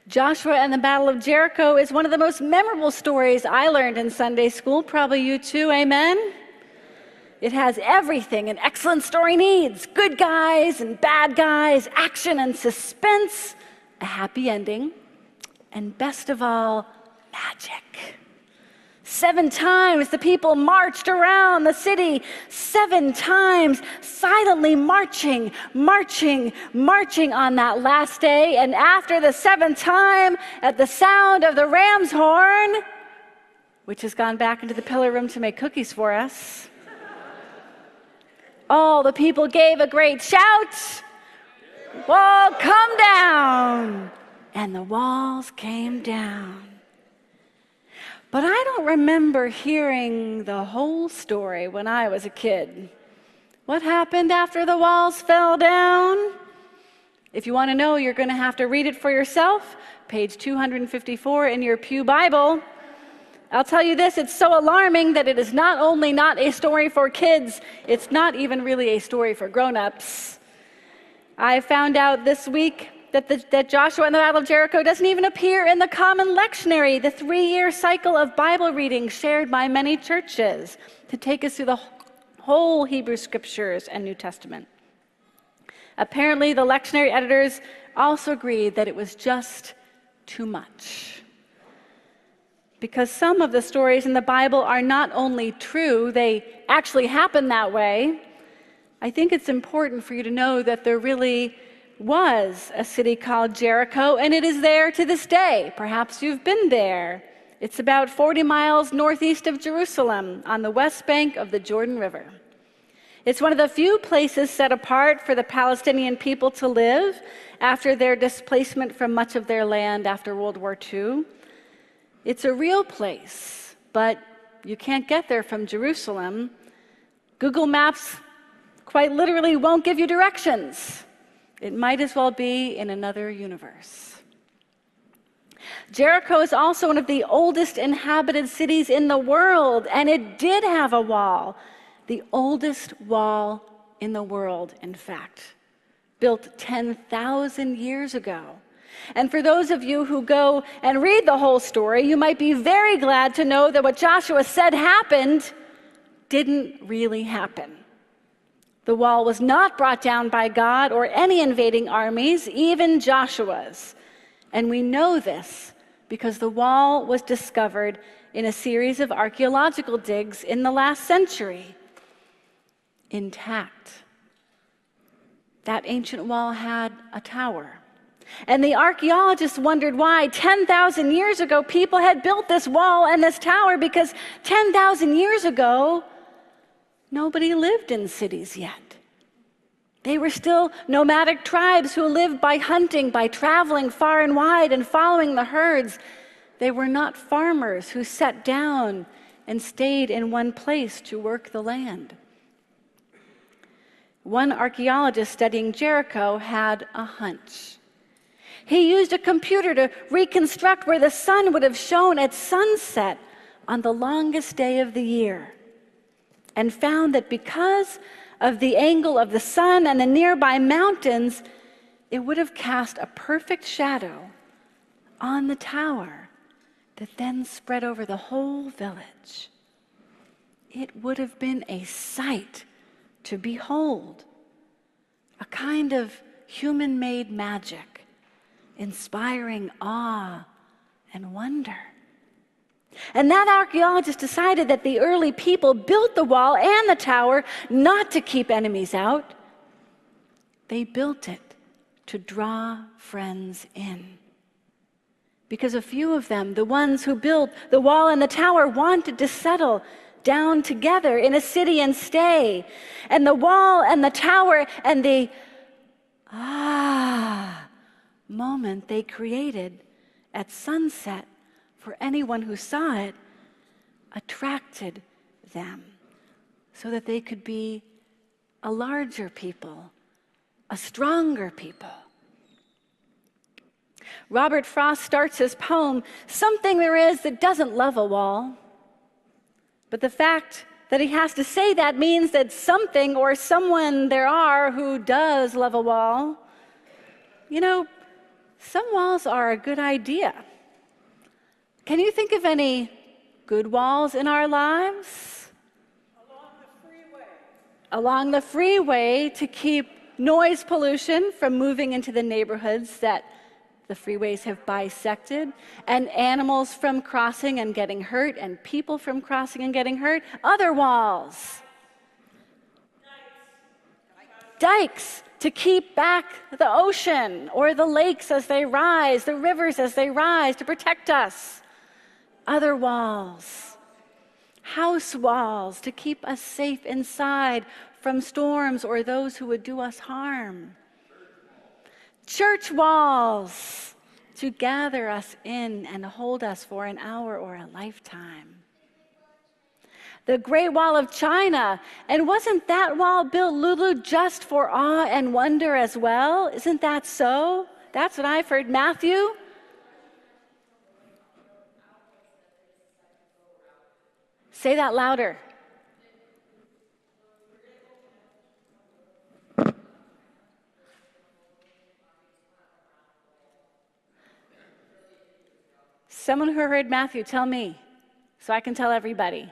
Joshua and the Battle of Jericho is one of the most memorable stories I learned in Sunday school. Probably you too, amen? It has everything an excellent story needs: good guys and bad guys, action and suspense, a happy ending, and best of all, magic. 7 times the people marched around the city, 7 times silently marching on that last day. And after the 7th time, at the sound of the ram's horn, which has gone back into the pillar room to make cookies for us, all the people gave a great shout, "Wall, come down!" And the walls came down. But I don't remember hearing the whole story when I was a kid. What happened after the walls fell down? If you want to know, you're going to have to read it for yourself, page 254 in your Pew Bible. I'll tell you this, it's so alarming that it is not only not a story for kids, it's not even really a story for grown-ups. I found out this week that Joshua and the Battle of Jericho doesn't even appear in the Common Lectionary, the 3-year cycle of Bible reading shared by many churches to take us through the whole Hebrew Scriptures and New Testament. Apparently, the lectionary editors also agreed that it was just too much. Because some of the stories in the Bible are not only true, they actually happen that way. I think it's important for you to know that there really was a city called Jericho, and it is there to this day. Perhaps you've been there. It's about 40 miles northeast of Jerusalem on the west bank of the Jordan River. It's one of the few places set apart for the Palestinian people to live after their displacement from much of their land after World War II. It's a real place, but you can't get there from Jerusalem. Google Maps quite literally won't give you directions. It might as well be in another universe. Jericho is also one of the oldest inhabited cities in the world, and it did have a wall, the oldest wall in the world, in fact, built 10,000 years ago. And for those of you who go and read the whole story, you might be very glad to know that what Joshua said happened didn't really happen. The wall was not brought down by God or any invading armies, even Joshua's. And we know this because the wall was discovered in a series of archaeological digs in the last century, intact. That ancient wall had a tower. And the archaeologists wondered why 10,000 years ago people had built this wall and this tower, because 10,000 years ago, nobody lived in cities yet. They were still nomadic tribes who lived by hunting, by traveling far and wide and following the herds. They were not farmers who sat down and stayed in one place to work the land. One archaeologist studying Jericho had a hunch. He used a computer to reconstruct where the sun would have shone at sunset on the longest day of the year, and found that because of the angle of the sun and the nearby mountains, it would have cast a perfect shadow on the tower that then spread over the whole village. It would have been a sight to behold, a kind of human-made magic, inspiring awe and wonder. And that archaeologist decided that the early people built the wall and the tower not to keep enemies out. They built it to draw friends in. Because a few of them, the ones who built the wall and the tower, wanted to settle down together in a city and stay. And the wall and the tower and the moment they created at sunset for anyone who saw it attracted them so that they could be a larger people, a stronger people. Robert Frost starts his poem, "Something there is that doesn't love a wall." But the fact that he has to say that means that something or someone there are who does love a wall. You know, some walls are a good idea. Can you think of any good walls in our lives? Along the freeway to keep noise pollution from moving into the neighborhoods that the freeways have bisected, and animals from crossing and getting hurt, and people from crossing and getting hurt. Other walls. Dikes to keep back the ocean or the lakes as they rise, the rivers as they rise, to protect us. Other walls. House walls to keep us safe inside from storms or those who would do us harm. Church walls to gather us in and hold us for an hour or a lifetime. The Great Wall of China, and wasn't that wall built, Lulu, just for awe and wonder as well? Isn't that so? That's what I've heard. Matthew? Say that louder. Someone who heard Matthew, tell me, so I can tell everybody.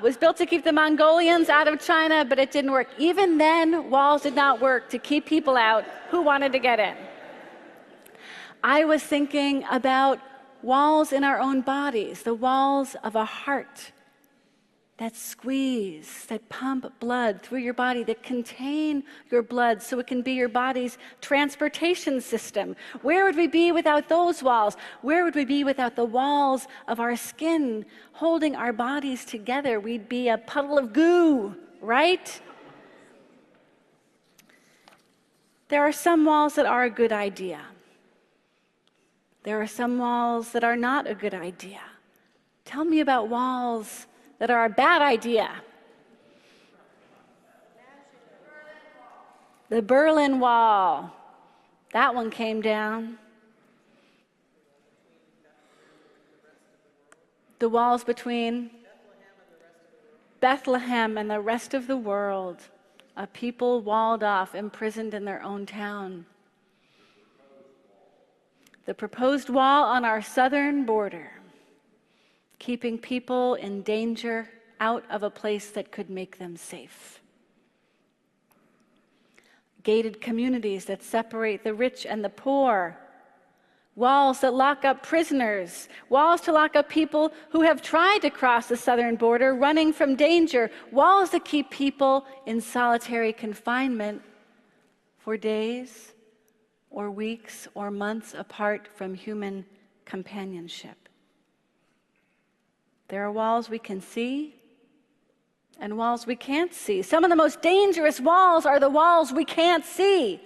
Was built to keep the Mongolians out of China, but it didn't work. Even then, walls did not work to keep people out who wanted to get in. I was thinking about walls in our own bodies, the walls of a heart that squeeze, that pump blood through your body, that contain your blood so it can be your body's transportation system. Where would we be without those walls? Where would we be without the walls of our skin holding our bodies together? We'd be a puddle of goo, right? There are some walls that are a good idea. There are some walls that are not a good idea. Tell me about walls that are a bad idea. The Berlin Wall. That one came down. The walls between Bethlehem and the rest of the world. A people walled off, imprisoned in their own town. The proposed wall on our southern border, keeping people in danger out of a place that could make them safe. Gated communities that separate the rich and the poor. Walls that lock up prisoners. Walls to lock up people who have tried to cross the southern border, running from danger. Walls that keep people in solitary confinement for days or weeks or months apart from human companionship. There are walls we can see and walls we can't see. Some of the most dangerous walls are the walls we can't see.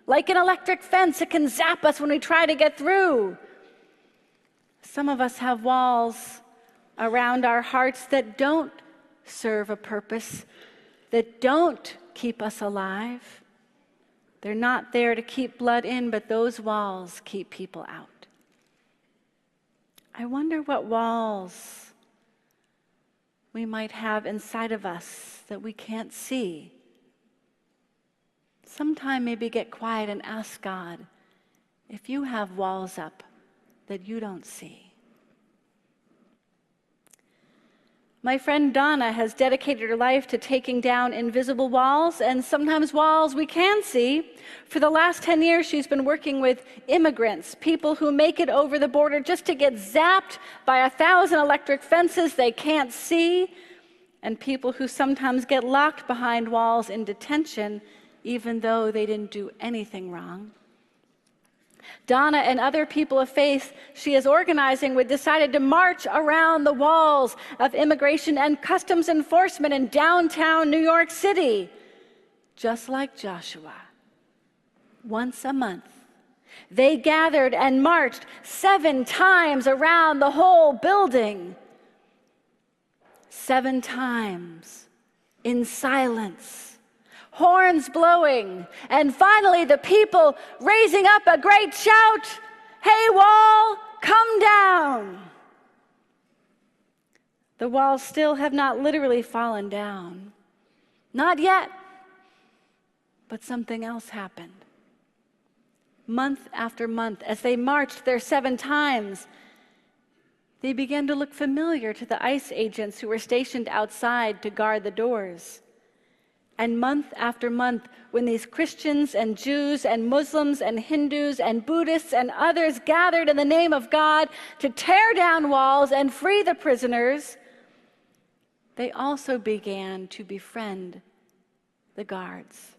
Like an electric fence, it can zap us when we try to get through. Some of us have walls around our hearts that don't serve a purpose, that don't keep us alive. They're not there to keep blood in, but those walls keep people out. I wonder what walls we might have inside of us that we can't see. Sometime maybe get quiet and ask God if you have walls up that you don't see. My friend Donna has dedicated her life to taking down invisible walls, and sometimes walls we can see. For the last 10 years, she's been working with immigrants, people who make it over the border just to get zapped by 1,000 electric fences they can't see, and people who sometimes get locked behind walls in detention, even though they didn't do anything wrong. Donna and other people of faith she is organizing with decided to march around the walls of immigration and customs enforcement in downtown New York City, just like Joshua. Once a month, they gathered and marched 7 times around the whole building. 7 times in silence. Horns blowing, and finally the people raising up a great shout, "Hey wall, come down!" The walls still have not literally fallen down, Not yet. But something else happened. Month after month, as they marched their 7 times, they began to look familiar to the ICE agents who were stationed outside to guard the doors. And month after month, when these Christians and Jews and Muslims and Hindus and Buddhists and others gathered in the name of God to tear down walls and free the prisoners, they also began to befriend the guards.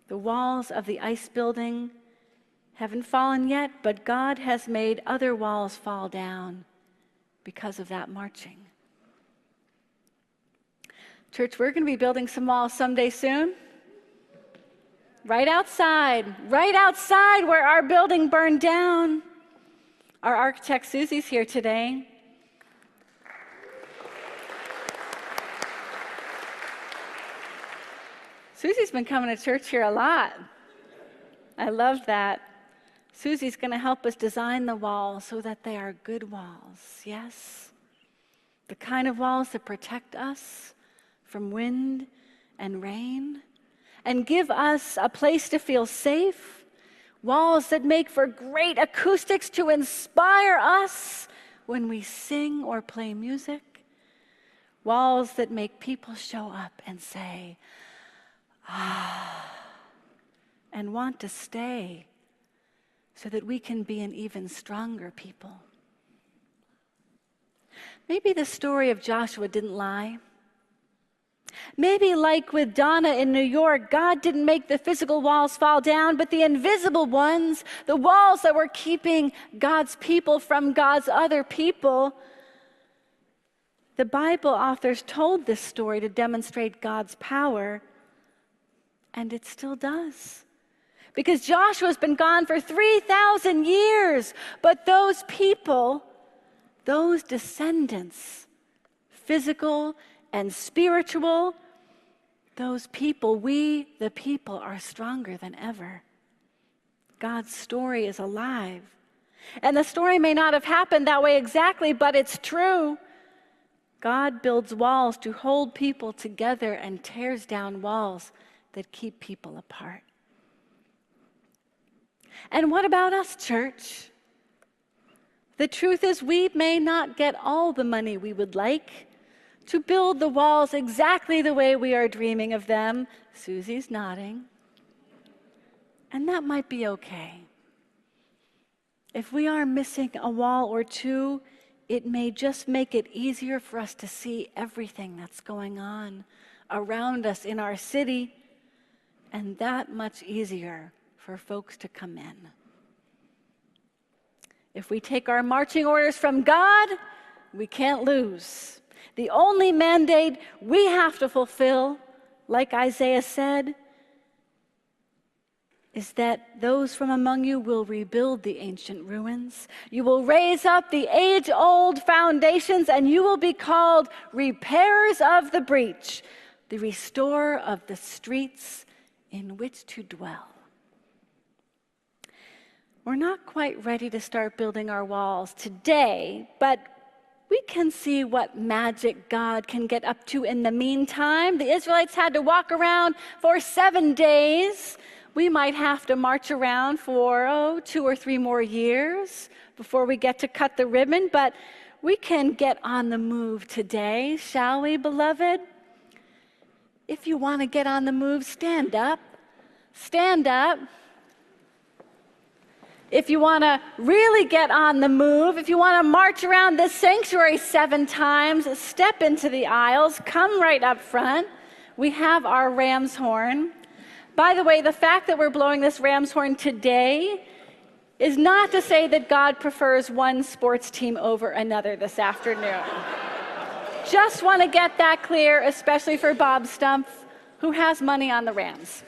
The walls of the ICE building haven't fallen yet, but God has made other walls fall down because of that marching. Church, we're going to be building some walls someday soon. Right outside where our building burned down. Our architect Susie's here today. Susie's been coming to church here a lot. I love that. Susie's going to help us design the walls so that they are good walls, yes? The kind of walls that protect us from wind and rain and give us a place to feel safe, walls that make for great acoustics to inspire us when we sing or play music, walls that make people show up and say, and want to stay so that we can be an even stronger people. Maybe the story of Joshua didn't lie. Maybe like with Donna in New York, God didn't make the physical walls fall down, but the invisible ones, the walls that were keeping God's people from God's other people. The Bible authors told this story to demonstrate God's power, and it still does. Because Joshua's been gone for 3,000 years, but those people, those descendants, physical and spiritual, those people, we, the people, are stronger than ever. God's story is alive. And the story may not have happened that way exactly, but it's true. God builds walls to hold people together and tears down walls that keep people apart. And what about us, church? The truth is, we may not get all the money we would like to build the walls exactly the way we are dreaming of them. Susie's nodding. And that might be okay. If we are missing a wall or two, it may just make it easier for us to see everything that's going on around us in our city, and that much easier for folks to come in. If we take our marching orders from God, we can't lose. The only mandate we have to fulfill, like Isaiah said, is that those from among you will rebuild the ancient ruins. You will raise up the age-old foundations, and you will be called repairers of the breach, the restorer of the streets in which to dwell. We're not quite ready to start building our walls today, but we can see what magic God can get up to in the meantime. The Israelites had to walk around for 7 days. We might have to march around for 2 or 3 more years before we get to cut the ribbon, but we can get on the move today, shall we, beloved? If you want to get on the move, stand up. Stand up. If you want to really get on the move, if you want to march around this sanctuary 7 times, step into the aisles, come right up front. We have our ram's horn. By the way, the fact that we're blowing this ram's horn today is not to say that God prefers one sports team over another this afternoon. Just want to get that clear, especially for Bob Stumpf, who has money on the Rams.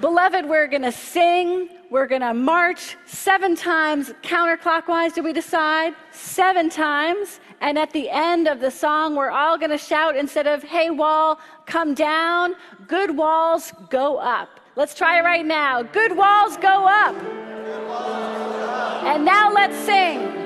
Beloved, we're going to sing, we're going to march 7 times counterclockwise, did we decide? 7 times. And at the end of the song, we're all going to shout, instead of, hey, wall, come down, good walls, go up. Let's try it right now. Good walls, go up. And now let's sing.